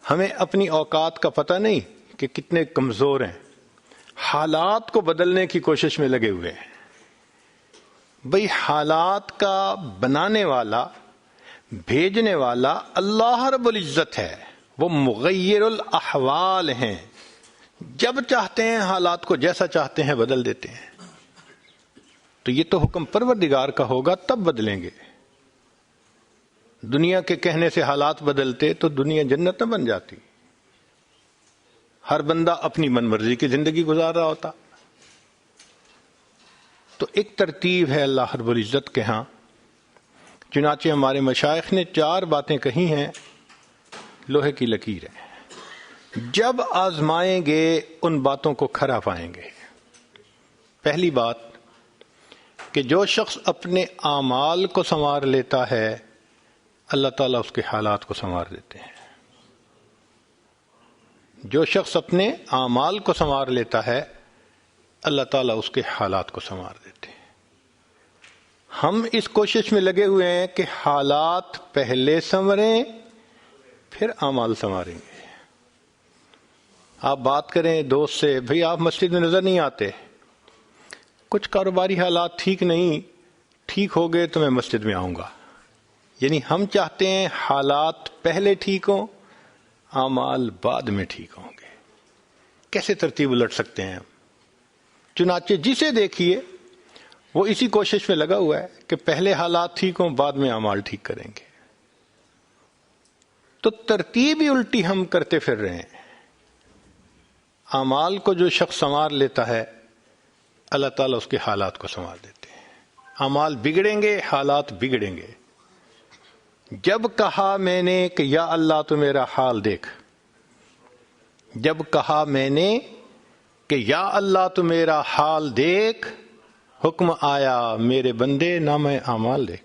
ہمیں اپنی اوقات کا پتہ نہیں کہ کتنے کمزور ہیں، حالات کو بدلنے کی کوشش میں لگے ہوئے ہیں۔ بھئی حالات کا بنانے والا، بھیجنے والا اللہ رب العزت ہے، وہ مغیر الاحوال ہیں، جب چاہتے ہیں حالات کو جیسا چاہتے ہیں بدل دیتے ہیں۔ تو یہ تو حکم پروردگار کا ہوگا تب بدلیں گے۔ دنیا کے کہنے سے حالات بدلتے تو دنیا جنت نہ بن جاتی، ہر بندہ اپنی من مرضی کی زندگی گزار رہا ہوتا۔ تو ایک ترتیب ہے اللہ رب العزت کے ہاں، چنانچہ ہمارے مشائخ نے 4 باتیں کہی ہیں، لوہے کی لکیر ہے، جب آزمائیں گے ان باتوں کو کھرا پائیں گے۔ پہلی بات کہ جو شخص اپنے اعمال کو سنوار لیتا ہے اللہ تعالیٰ اس کے حالات کو سنوار دیتے ہیں۔ جو شخص اپنے اعمال کو سنوار لیتا ہے اللہ تعالیٰ اس کے حالات کو سنوار دیتے ہیں۔ ہم اس کوشش میں لگے ہوئے ہیں کہ حالات پہلے سنوریں پھر اعمال سنواریں گے۔ آپ بات کریں دوست سے، بھئی آپ مسجد میں نظر نہیں آتے، کچھ کاروباری حالات ٹھیک نہیں، ٹھیک ہو گئے تو میں مسجد میں آؤں گا۔ یعنی ہم چاہتے ہیں حالات پہلے ٹھیک ہوں، اعمال بعد میں ٹھیک ہوں گے۔ کیسے ترتیب الٹ سکتے ہیں ہم؟ چنانچہ جسے دیکھیے وہ اسی کوشش میں لگا ہوا ہے کہ پہلے حالات ٹھیک ہوں بعد میں اعمال ٹھیک کریں گے۔ تو ترتیب ہی الٹی ہم کرتے پھر رہے ہیں۔ اعمال کو جو شخص سنوار لیتا ہے اللہ تعالیٰ اس کے حالات کو سنوار دیتے ہیں۔ اعمال بگڑیں گے، حالات بگڑیں گے۔ جب کہا میں نے کہ یا اللہ تو میرا حال دیکھ، جب کہا میں نے کہ یا اللہ تو میرا حال دیکھ، حکم آیا میرے بندے نامہ اعمال دیکھ۔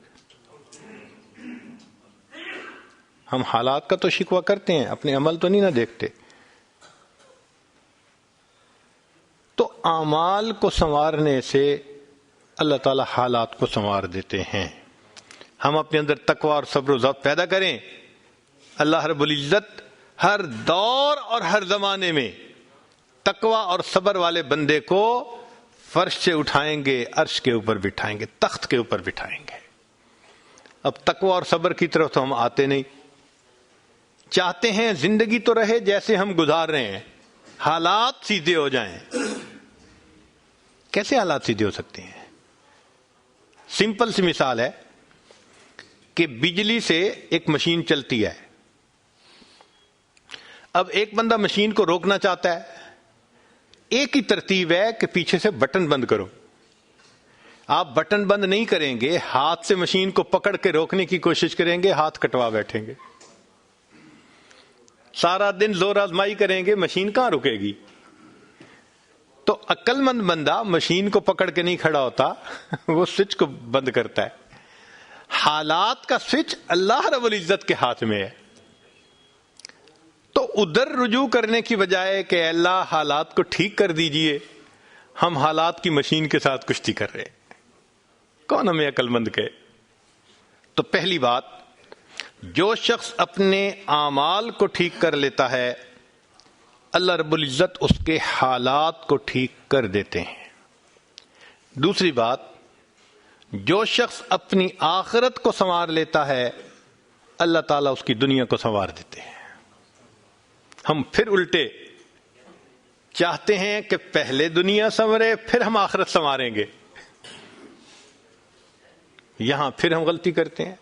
ہم حالات کا تو شکوہ کرتے ہیں، اپنے عمل تو نہیں نہ دیکھتے۔ تو اعمال کو سنوارنے سے اللہ تعالی حالات کو سنوار دیتے ہیں۔ ہم اپنے اندر تقوی اور صبر و ضبط پیدا کریں، اللہ رب العزت ہر دور اور ہر زمانے میں تقوی اور صبر والے بندے کو فرش سے اٹھائیں گے، عرش کے اوپر بٹھائیں گے، تخت کے اوپر بٹھائیں گے۔ اب تقوی اور صبر کی طرف تو ہم آتے نہیں، چاہتے ہیں زندگی تو رہے جیسے ہم گزار رہے ہیں، حالات سیدھے ہو جائیں۔ کیسے حالات سیدھے ہو سکتے ہیں؟ سمپل سی مثال ہے کہ بجلی سے ایک مشین چلتی ہے، اب ایک بندہ مشین کو روکنا چاہتا ہے، ایک ہی ترتیب ہے کہ پیچھے سے بٹن بند کرو۔ آپ بٹن بند نہیں کریں گے، ہاتھ سے مشین کو پکڑ کے روکنے کی کوشش کریں گے، ہاتھ کٹوا بیٹھیں گے، سارا دن زور آزمائی کریں گے، مشین کہاں رکے گی؟ تو عقل مند بندہ مشین کو پکڑ کے نہیں کھڑا ہوتا، وہ سوئچ کو بند کرتا ہے۔ حالات کا سوئچ اللہ رب العزت کے ہاتھ میں ہے۔ تو ادھر رجوع کرنے کی بجائے کہ اللہ حالات کو ٹھیک کر دیجئے، ہم حالات کی مشین کے ساتھ کشتی کر رہے ہیں۔ کون ہمیں عقل مند کہے؟ تو پہلی بات، جو شخص اپنے اعمال کو ٹھیک کر لیتا ہے اللہ رب العزت اس کے حالات کو ٹھیک کر دیتے ہیں۔ دوسری بات، جو شخص اپنی آخرت کو سنوار لیتا ہے اللہ تعالیٰ اس کی دنیا کو سنوار دیتے ہیں۔ ہم پھر الٹے چاہتے ہیں کہ پہلے دنیا سنورے پھر ہم آخرت سنواریں گے، یہاں پھر ہم غلطی کرتے ہیں،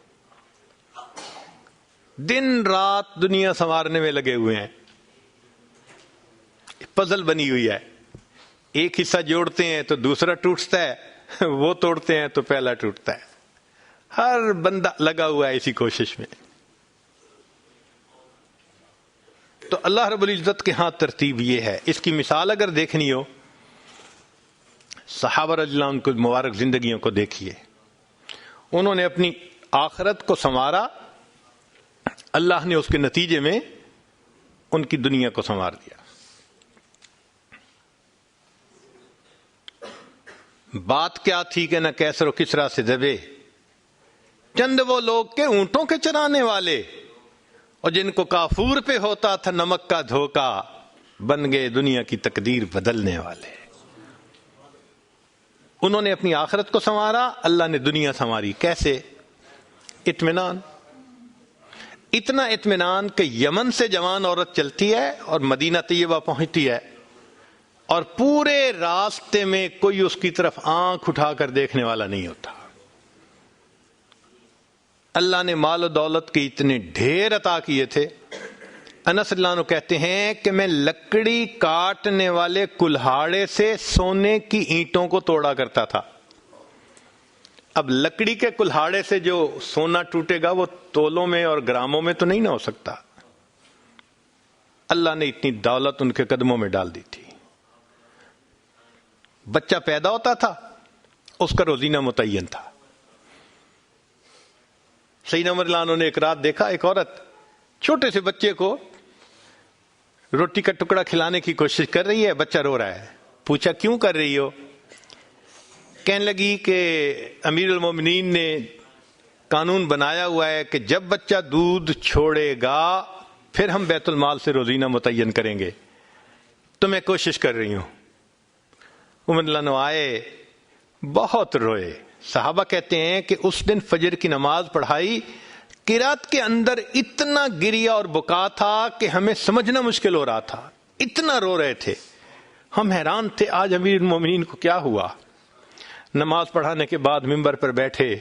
دن رات دنیا سنوارنے میں لگے ہوئے ہیں، پزل بنی ہوئی ہے، ایک حصہ جوڑتے ہیں تو دوسرا ٹوٹتا ہے، وہ توڑتے ہیں تو پہلا ٹوٹتا ہے، ہر بندہ لگا ہوا ہے اسی کوشش میں۔ تو اللہ رب العزت کے ہاں ترتیب یہ ہے۔ اس کی مثال اگر دیکھنی ہو، صحابہ رضی اللہ عنہ کی مبارک زندگیوں کو دیکھیے، انہوں نے اپنی آخرت کو سنوارا، اللہ نے اس کے نتیجے میں ان کی دنیا کو سنوار دیا۔ بات کیا تھی کہ نہ کیسر و کسریٰ سے دبے، چند وہ لوگ کے اونٹوں کے چرانے والے، اور جن کو کافور پہ ہوتا تھا نمک کا دھوکا، بن گئے دنیا کی تقدیر بدلنے والے۔ انہوں نے اپنی آخرت کو سنوارا، اللہ نے دنیا سنواری۔ کیسے؟ اطمینان، اتنا اطمینان کہ یمن سے جوان عورت چلتی ہے اور مدینہ طیبہ پہنچتی ہے اور پورے راستے میں کوئی اس کی طرف آنکھ اٹھا کر دیکھنے والا نہیں ہوتا۔ اللہ نے مال و دولت کے اتنے ڈھیر عطا کیے تھے۔ انس اللہ عنہ کہتے ہیں کہ میں لکڑی کاٹنے والے کلہاڑے سے سونے کی اینٹوں کو توڑا کرتا تھا۔ اب لکڑی کے کلہاڑے سے جو سونا ٹوٹے گا وہ تولوں میں اور گراموں میں تو نہیں نہ ہو سکتا۔ اللہ نے اتنی دولت ان کے قدموں میں ڈال دی تھی۔ بچہ پیدا ہوتا تھا، اس کا روزینہ متعین تھا۔ سیدنا عمر رضی اللہ عنہ نے ایک رات دیکھا، ایک عورت چھوٹے سے بچے کو روٹی کا ٹکڑا کھلانے کی کوشش کر رہی ہے، بچہ رو رہا ہے۔ پوچھا کیوں کر رہی ہو؟ کہنے لگی کہ امیر المومنین نے قانون بنایا ہوا ہے کہ جب بچہ دودھ چھوڑے گا پھر ہم بیت المال سے روزینہ متعین کریں گے، تو میں کوشش کر رہی ہوں۔ عمر رضی اللہ عنہ آئے، بہت روئے۔ صحابہ کہتے ہیں کہ اس دن فجر کی نماز پڑھائی، قرات کے اندر اتنا گریا اور بکا تھا کہ ہمیں سمجھنا مشکل ہو رہا تھا، اتنا رو رہے تھے۔ ہم حیران تھے آج امیر المومنین کو کیا ہوا۔ نماز پڑھانے کے بعد ممبر پر بیٹھے،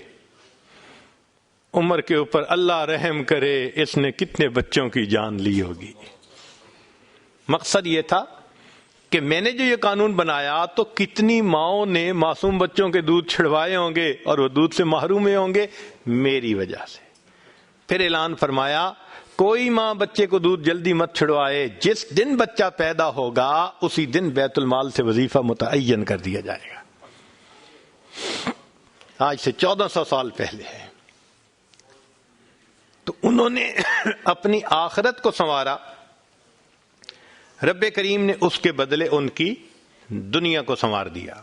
عمر کے اوپر اللہ رحم کرے، اس نے کتنے بچوں کی جان لی ہوگی۔ مقصد یہ تھا کہ میں نے جو یہ قانون بنایا تو کتنی ماؤں نے معصوم بچوں کے دودھ چھڑوائے ہوں گے اور وہ دودھ سے محروم ہوں گے میری وجہ سے۔ پھر اعلان فرمایا کوئی ماں بچے کو دودھ جلدی مت چھڑوائے، جس دن بچہ پیدا ہوگا اسی دن بیت المال سے وظیفہ متعین کر دیا جائے گا۔ آج سے 1400 سال پہلے ہے۔ تو انہوں نے اپنی آخرت کو سنوارا، رب کریم نے اس کے بدلے ان کی دنیا کو سنوار دیا۔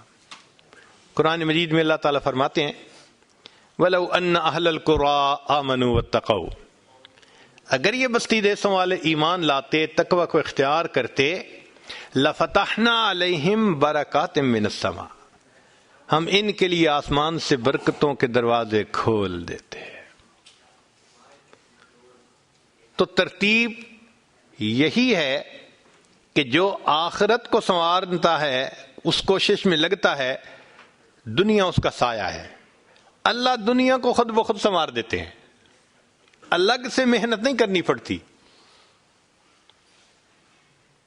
قرآن مجید میں اللہ تعالیٰ فرماتے ہیں وَلَوْ أَنَّ أَهْلَ الْقُرَىٰ آمَنُوا وَاتَّقَوْا، اگر یہ بستی دیسوں والے ایمان لاتے، تقوی کو اختیار کرتے، لَفَتَحْنَا عَلَيْهِمْ بَرَكَاتٍ مِّنَ السَّمَاءِ، ہم ان کے لیے آسمان سے برکتوں کے دروازے کھول دیتے۔ تو ترتیب یہی ہے کہ جو آخرت کو سنوارتا ہے، اس کوشش میں لگتا ہے، دنیا اس کا سایہ ہے۔ اللہ دنیا کو خود بخود سنوار دیتے ہیں، الگ سے محنت نہیں کرنی پڑتی۔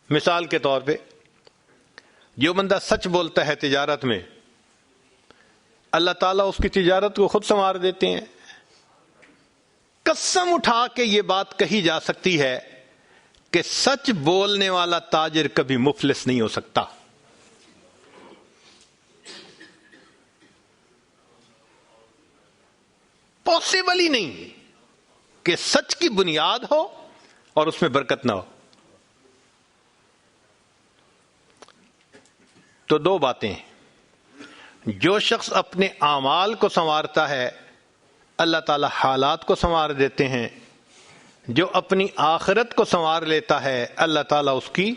مثال کے طور پہ جو بندہ سچ بولتا ہے تجارت میں، اللہ تعالیٰ اس کی تجارت کو خود سنوار دیتے ہیں۔ قسم اٹھا کے یہ بات کہی جا سکتی ہے کہ سچ بولنے والا تاجر کبھی مفلس نہیں ہو سکتا۔ پاسبل ہی نہیں کہ سچ کی بنیاد ہو اور اس میں برکت نہ ہو۔ تو دو باتیں، جو شخص اپنے اعمال کو سنوارتا ہے اللہ تعالی حالات کو سنوار دیتے ہیں، جو اپنی آخرت کو سنوار لیتا ہے اللہ تعالیٰ اس کی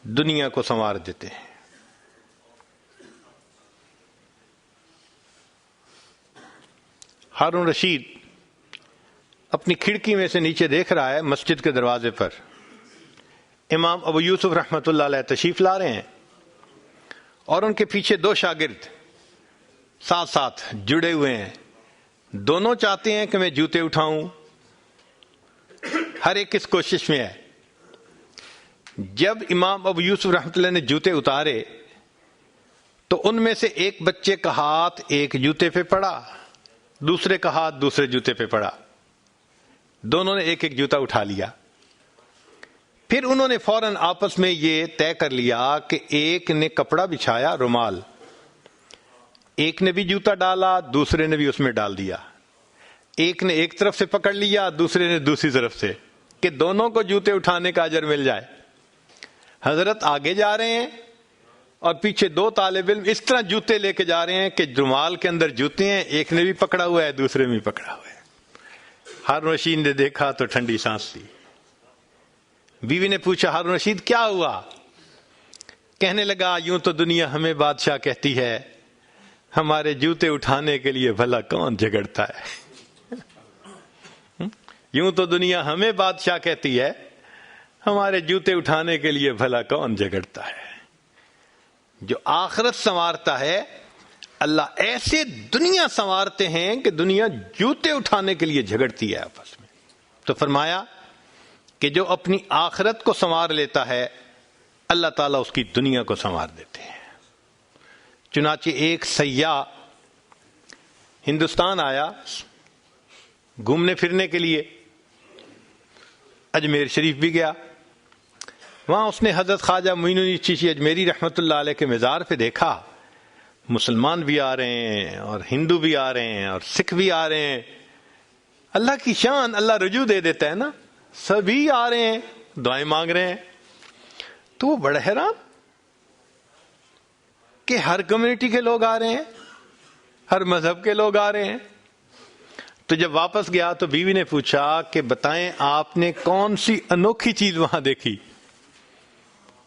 دنیا کو سنوار دیتے ہیں۔ ہارون رشید اپنی کھڑکی میں سے نیچے دیکھ رہا ہے، مسجد کے دروازے پر امام ابو یوسف رحمۃ اللہ علیہ تشریف لا رہے ہیں اور ان کے پیچھے دو شاگرد ساتھ ساتھ جڑے ہوئے ہیں۔ دونوں چاہتے ہیں کہ میں جوتے اٹھاؤں، ہر ایک اس کوشش میں ہے۔ جب امام ابو یوسف رحمۃ اللہ نے جوتے اتارے تو ان میں سے ایک بچے کا ہاتھ ایک جوتے پہ پڑا، دوسرے کا ہاتھ دوسرے جوتے پہ پڑا، دونوں نے ایک ایک جوتا اٹھا لیا۔ پھر انہوں نے فوراً آپس میں یہ طے کر لیا کہ ایک نے کپڑا بچھایا، رومال، ایک نے بھی جوتا ڈالا، دوسرے نے بھی اس میں ڈال دیا، ایک نے ایک طرف سے پکڑ لیا، دوسرے نے دوسری طرف سے، کہ دونوں کو جوتے اٹھانے کا اجر مل جائے۔ حضرت آگے جا رہے ہیں اور پیچھے دو طالب علم اس طرح جوتے لے کے جا رہے ہیں کہ رومال کے اندر جوتے ہیں، ایک نے بھی پکڑا ہوا ہے دوسرے میں بھی پکڑا ہوا ہے۔ ہارون رشید نے دیکھا تو ٹھنڈی سانس لی، بیوی نے پوچھا ہارون رشید کیا ہوا؟ کہنے لگا یوں تو دنیا ہمیں بادشاہ کہتی ہے، ہمارے جوتے اٹھانے کے لیے بھلا کون جھگڑتا ہے؟ یوں تو دنیا ہمیں بادشاہ کہتی ہے، ہمارے جوتے اٹھانے کے لیے بھلا کون جھگڑتا ہے۔ جو آخرت سنوارتا ہے اللہ ایسے دنیا سنوارتے ہیں کہ دنیا جوتے اٹھانے کے لیے جھگڑتی ہے آپس میں۔ تو فرمایا کہ جو اپنی آخرت کو سنوار لیتا ہے اللہ تعالیٰ اس کی دنیا کو سنوار دیتے ہیں۔ چنانچہ ایک سیاح ہندوستان آیا گھومنے پھرنے کے لیے، اجمیر شریف بھی گیا، وہاں اس نے حضرت خواجہ معین الدین چشتی اجمیری رحمۃ اللہ علیہ کے مزار پہ دیکھا مسلمان بھی آ رہے ہیں اور ہندو بھی آ رہے ہیں اور سکھ بھی آ رہے ہیں۔ اللہ کی شان، اللہ رجوع دے دیتا ہے نا، سبھی آ رہے ہیں دعائیں مانگ رہے ہیں۔ تو وہ بڑا حیران کہ ہر کمیونٹی کے لوگ آ رہے ہیں، ہر مذہب کے لوگ آ رہے ہیں۔ تو جب واپس گیا تو بیوی نے پوچھا کہ بتائیں آپ نے کون سی انوکھی چیز وہاں دیکھی؟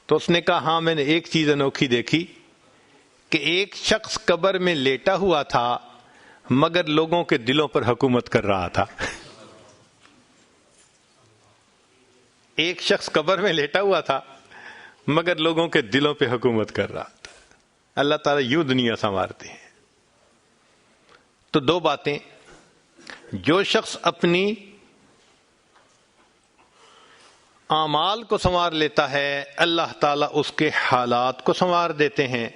تو اس نے کہا ہاں میں نے ایک چیز انوکھی دیکھی کہ ایک شخص قبر میں لیٹا ہوا تھا مگر لوگوں کے دلوں پر حکومت کر رہا تھا۔ ایک شخص قبر میں لیٹا ہوا تھا مگر لوگوں کے دلوں پہ حکومت کر رہا تھا۔ اللہ تعالیٰ یوں دنیا سنوارتے ہیں۔ تو دو باتیں، جو شخص اپنی اعمال کو سنوار لیتا ہے اللہ تعالیٰ اس کے حالات کو سنوار دیتے ہیں،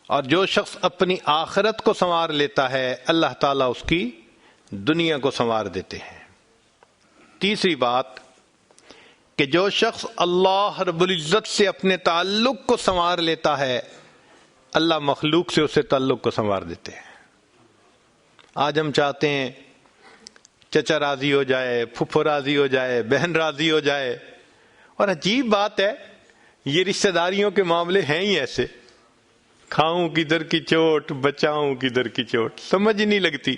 اور جو شخص اپنی آخرت کو سنوار لیتا ہے اللہ تعالیٰ اس کی دنیا کو سنوار دیتے ہیں۔ تیسری بات کہ جو شخص اللہ رب العزت سے اپنے تعلق کو سنوار لیتا ہے اللہ مخلوق سے اسے تعلق کو سنوار دیتے ہیں۔ آج ہم چاہتے ہیں چچا راضی ہو جائے، پھپھو راضی ہو جائے، بہن راضی ہو جائے، اور عجیب بات ہے یہ رشتہ داریوں کے معاملے ہیں ہی ایسے، کھاؤں کدھر کی چوٹ بچاؤں کدھر کی چوٹ، سمجھ ہی نہیں لگتی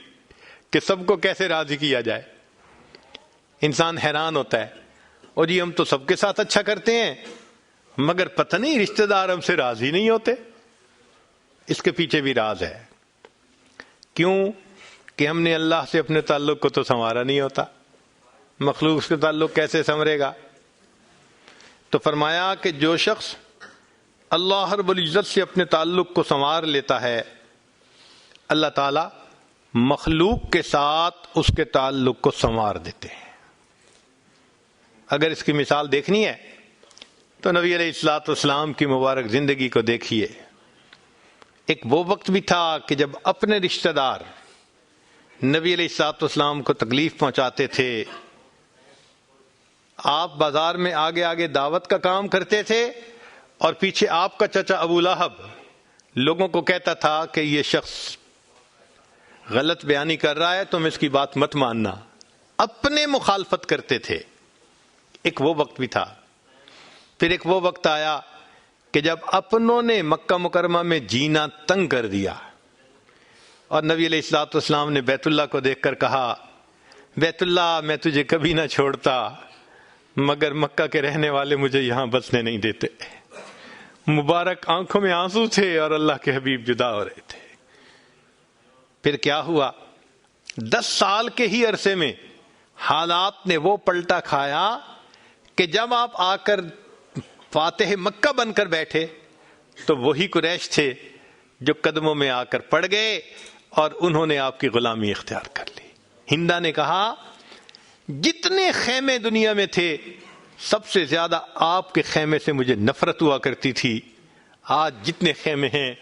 کہ سب کو کیسے راضی کیا جائے۔ انسان حیران ہوتا ہے، اور جی ہم تو سب کے ساتھ اچھا کرتے ہیں مگر پتہ نہیں رشتہ دار ہم سے راضی نہیں ہوتے۔ اس کے پیچھے بھی راز ہے، کیوں کہ ہم نے اللہ سے اپنے تعلق کو تو سنوارا نہیں ہوتا، مخلوق سے تعلق کیسے سنورے گا؟ تو فرمایا کہ جو شخص اللہ رب العزت سے اپنے تعلق کو سنوار لیتا ہے اللہ تعالی مخلوق کے ساتھ اس کے تعلق کو سنوار دیتے ہیں۔ اگر اس کی مثال دیکھنی ہے تو نبی علیہ الصلوۃ والسلام کی مبارک زندگی کو دیکھیے۔ ایک وہ وقت بھی تھا کہ جب اپنے رشتہ دار نبی علیہ الصلوۃ والسلام کو تکلیف پہنچاتے تھے، آپ بازار میں آگے آگے دعوت کا کام کرتے تھے اور پیچھے آپ کا چچا ابو لہب لوگوں کو کہتا تھا کہ یہ شخص غلط بیانی کر رہا ہے، تم اس کی بات مت ماننا، اپنے مخالفت کرتے تھے۔ ایک وہ وقت بھی تھا۔ پھر ایک وہ وقت آیا کہ جب اپنوں نے مکہ مکرمہ میں جینا تنگ کر دیا، اور نبی علیہ الصلوۃ والسلام نے بیت اللہ کو دیکھ کر کہا بیت اللہ میں تجھے کبھی نہ چھوڑتا مگر مکہ کے رہنے والے مجھے یہاں بسنے نہیں دیتے۔ مبارک آنکھوں میں آنسو تھے اور اللہ کے حبیب جدا ہو رہے تھے۔ پھر کیا ہوا؟ 10 سال کے ہی عرصے میں حالات نے وہ پلٹا کھایا کہ جب آپ آ کر فاتح مکہ بن کر بیٹھے تو وہی قریش تھے جو قدموں میں آ کر پڑ گئے اور انہوں نے آپ کی غلامی اختیار کر لی۔ ہندا نے کہا جتنے خیمے دنیا میں تھے سب سے زیادہ آپ کے خیمے سے مجھے نفرت ہوا کرتی تھی، آج جتنے خیمے ہیں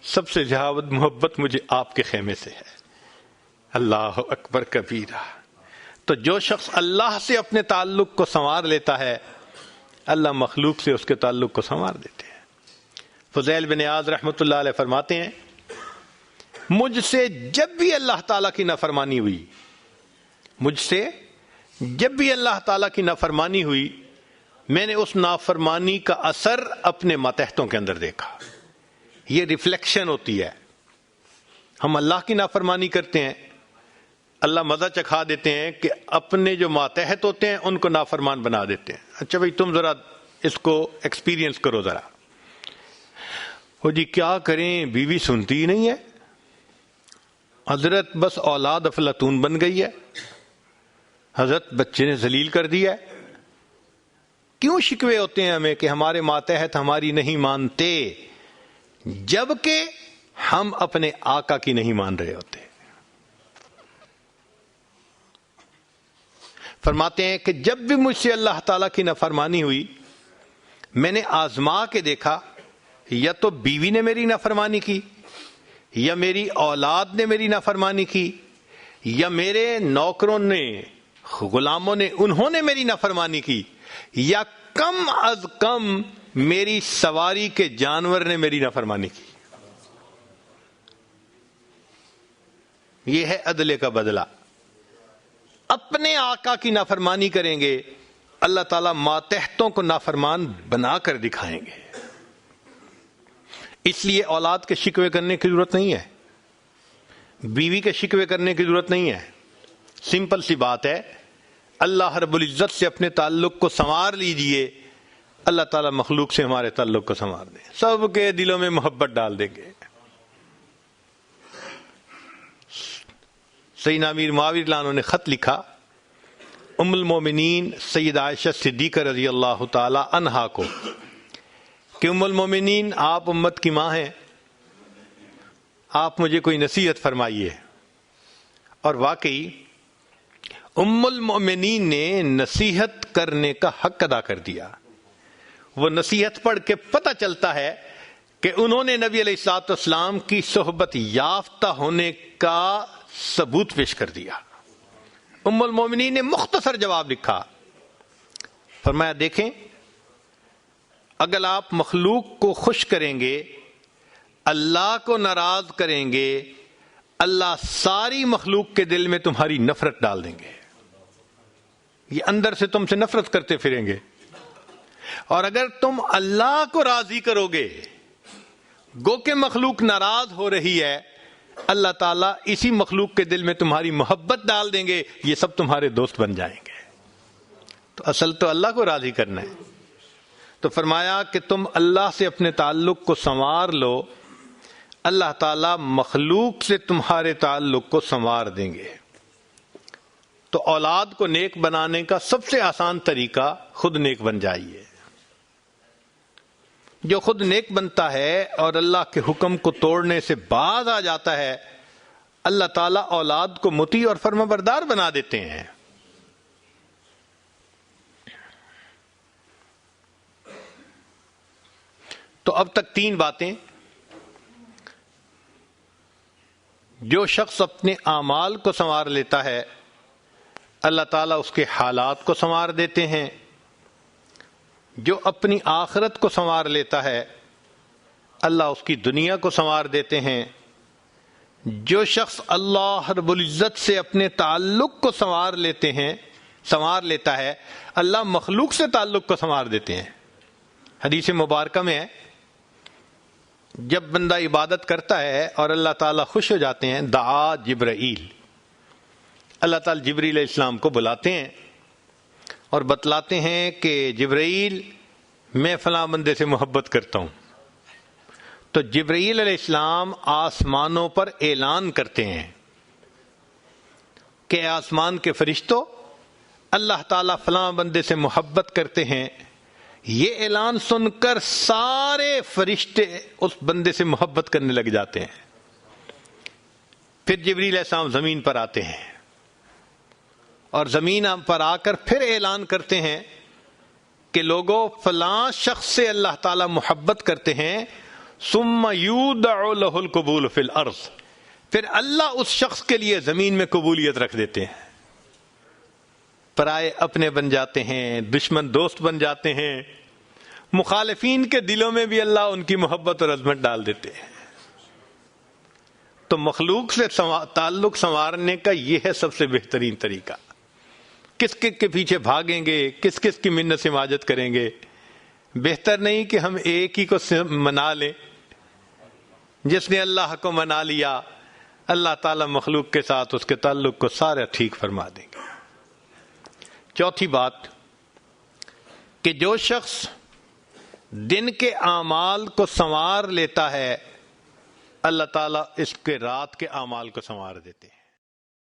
سب سے زیادہ محبت مجھے آپ کے خیمے سے ہے۔ اللہ اکبر کبیرہ۔ تو جو شخص اللہ سے اپنے تعلق کو سنوار لیتا ہے اللہ مخلوق سے اس کے تعلق کو سنوار دیتے ہیں۔ فضیل بن عیاض رحمۃ اللہ علیہ فرماتے ہیں مجھ سے جب بھی اللہ تعالیٰ کی نافرمانی ہوئی، مجھ سے جب بھی اللہ تعالیٰ کی نافرمانی ہوئی میں نے اس نافرمانی کا اثر اپنے ماتحتوں کے اندر دیکھا۔ یہ ریفلیکشن ہوتی ہے، ہم اللہ کی نافرمانی کرتے ہیں، اللہ مزہ چکھا دیتے ہیں کہ اپنے جو ماتحت ہوتے ہیں ان کو نافرمان بنا دیتے ہیں. اچھا بھائی تم ذرا اس کو ایکسپیرینس کرو ذرا. وہ جی کیا کریں، بیوی سنتی ہی نہیں ہے، حضرت بس اولاد افلاطون بن گئی ہے، حضرت بچے نے ذلیل کر دیا ہے. کیوں شکوے ہوتے ہیں ہمیں کہ ہمارے ماتحت ہماری نہیں مانتے، جبکہ ہم اپنے آقا کی نہیں مان رہے ہوتے. فرماتے ہیں کہ جب بھی مجھ سے اللہ تعالیٰ کی نافرمانی ہوئی، میں نے آزما کے دیکھا، یا تو بیوی نے میری نافرمانی کی، یا میری اولاد نے میری نافرمانی کی، یا میرے نوکروں نے، غلاموں نے، انہوں نے میری نافرمانی کی، یا کم از کم میری سواری کے جانور نے میری نافرمانی کی. یہ ہے عدل کا بدلہ. اپنے آقا کی نافرمانی کریں گے، اللہ تعالیٰ ماتحتوں کو نافرمان بنا کر دکھائیں گے. اس لیے اولاد کے شکوے کرنے کی ضرورت نہیں ہے، بیوی کے شکوے کرنے کی ضرورت نہیں ہے. سمپل سی بات ہے، اللہ رب العزت سے اپنے تعلق کو سنوار لیجئے، اللہ تعالیٰ مخلوق سے ہمارے تعلق کو سنوار دیں، سب کے دلوں میں محبت ڈال دیں گے. سیدنا امیر معاویہ رضی اللہ عنہ نے خط لکھا ام المومنین سیدہ عائشہ صدیقہ رضی اللہ تعالی عنہا کو کہ ام المومنین آپ امت کی ماں ہیں، آپ مجھے کوئی نصیحت فرمائیے. اور واقعی ام المومنین نے نصیحت کرنے کا حق ادا کر دیا. وہ نصیحت پڑھ کے پتہ چلتا ہے کہ انہوں نے نبی علیہ الصلوۃ والسلام کی صحبت یافتہ ہونے کا ثبوت پیش کر دیا. ام المومنین نے مختصر جواب لکھا، فرمایا دیکھیں اگر آپ مخلوق کو خوش کریں گے، اللہ کو ناراض کریں گے، اللہ ساری مخلوق کے دل میں تمہاری نفرت ڈال دیں گے. یہ اندر سے تم سے نفرت کرتے پھریں گے. اور اگر تم اللہ کو راضی کرو گے، گو کہ مخلوق ناراض ہو رہی ہے، اللہ تعالیٰ اسی مخلوق کے دل میں تمہاری محبت ڈال دیں گے، یہ سب تمہارے دوست بن جائیں گے. تو اصل تو اللہ کو راضی کرنا ہے. تو فرمایا کہ تم اللہ سے اپنے تعلق کو سنوار لو، اللہ تعالیٰ مخلوق سے تمہارے تعلق کو سنوار دیں گے. تو اولاد کو نیک بنانے کا سب سے آسان طریقہ خود نیک بن جائیے. جو خود نیک بنتا ہے اور اللہ کے حکم کو توڑنے سے باز آ جاتا ہے، اللہ تعالیٰ اولاد کو مطیع اور فرمانبردار بنا دیتے ہیں. تو اب تک 3 باتیں. جو شخص اپنے اعمال کو سنوار لیتا ہے، اللہ تعالیٰ اس کے حالات کو سنوار دیتے ہیں. جو اپنی آخرت کو سنوار لیتا ہے، اللہ اس کی دنیا کو سنوار دیتے ہیں. جو شخص اللہ رب العزت سے اپنے تعلق کو سنوار لیتا ہے، اللہ مخلوق سے تعلق کو سنوار دیتے ہیں. حدیث مبارکہ میں ہے جب بندہ عبادت کرتا ہے اور اللہ تعالیٰ خوش ہو جاتے ہیں، دعا جبرائیل، اللہ تعالیٰ جبریل علیہ السلام کو بلاتے ہیں اور بتلاتے ہیں کہ جبرائیل میں فلاں بندے سے محبت کرتا ہوں. تو جبرائیل علیہ السلام آسمانوں پر اعلان کرتے ہیں کہ آسمان کے فرشتوں، اللہ تعالیٰ فلاں بندے سے محبت کرتے ہیں. یہ اعلان سن کر سارے فرشتے اس بندے سے محبت کرنے لگ جاتے ہیں. پھر جبریل علیہ السلام زمین پر آتے ہیں اور زمین پر آ کر پھر اعلان کرتے ہیں کہ لوگوں فلاں شخص سے اللہ تعالیٰ محبت کرتے ہیں. ثم یودع له القبول فی الارض، پھر اللہ اس شخص کے لیے زمین میں قبولیت رکھ دیتے ہیں. پرائے اپنے بن جاتے ہیں، دشمن دوست بن جاتے ہیں، مخالفین کے دلوں میں بھی اللہ ان کی محبت اور عظمت ڈال دیتے ہیں. تو مخلوق سے تعلق سنوارنے کا یہ ہے سب سے بہترین طریقہ. کس کے پیچھے بھاگیں گے، کس کی منت سماجت کریں گے؟ بہتر نہیں کہ ہم ایک ہی کو منا لیں. جس نے اللہ کو منا لیا اللہ تعالیٰ مخلوق کے ساتھ اس کے تعلق کو سارا ٹھیک فرما دیں گے۔ چوتھی بات کہ جو شخص دن کے اعمال کو سنوار لیتا ہے اللہ تعالیٰ اس کے رات کے اعمال کو سنوار دیتے ہیں۔